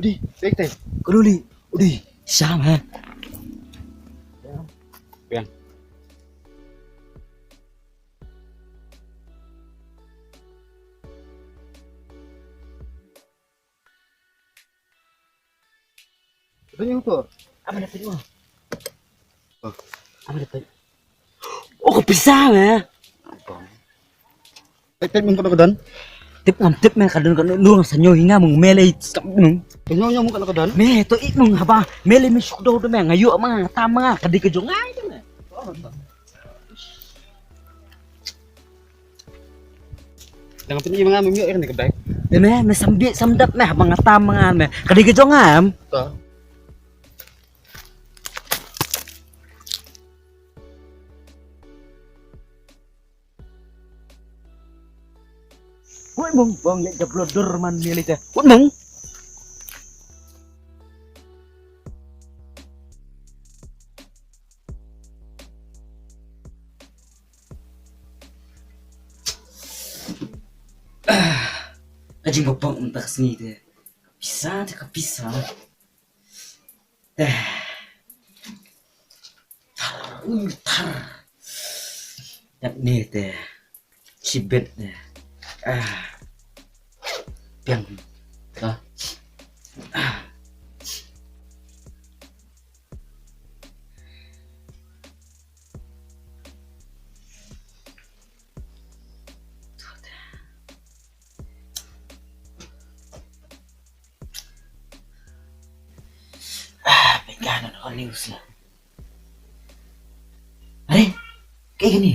Udi, baik teh. Keduli. Udi, sama. Biang. Ito yung to. Apa dapat mo? Oh. Apa dapat? Oh, bisa ya. Baik mong kadang-kadang. Tip ngam tip men kadun kadun lu sanyo hinga mong mele stop nung. Kanyo mo kadang-kadang. Me to ik nung haba mele mi sukdo do me ngayo mga tama kadi ka jo ngai to me. Dengan pinyi mga mumyo ikan kabay. Me sambi samdap me mga tama nga me kadi ka jo ngam. To. Woi mong bang lek jablodur man mele teh. Woi mong. Kajing bopong entak sini teh. Bisa teh bisa. Tar. Yak ni teh. Cibet teh. Piang. Ta. Pegangan ako news lah. Are, kayak gini.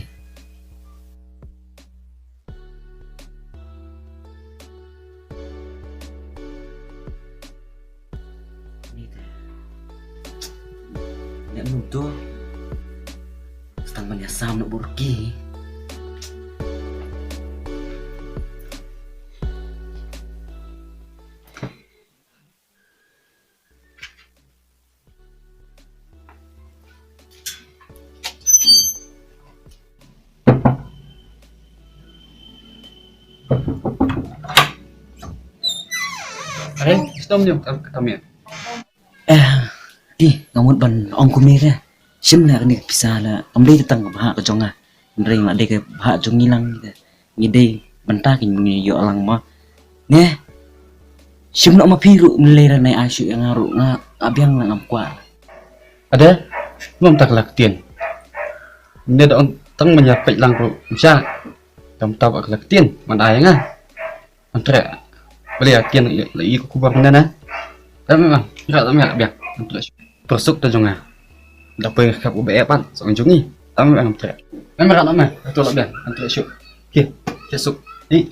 Nek nuduh setang menyasam nak burgi. Are, istom niyo kami. Di ngamut ban ong kumira. Sim lah ni bisa lah. Ambil datang ke bahak ke jonga. Ndring mak dek ke bahak jong ngilang gitu. Ngide bentah kin yo alang mah. Neh. Sim nak ma piru melera nai asyuk yang ngaru abiang ngam kwa. Ada? Belum tak laktian. Ini ada tang menyapit lang ro. Bisa. Kamu tahu ak laktian, man ayang ah. Antre. Beli akian lagi kubang na. Tapi memang, enggak biak. Antre. Persuk ta jonga. Dapat kap UBE pan, so jungi. Tapi memang antre. Memang nama, betul lah biak. Antre syuk. Oke, kesuk. Ni.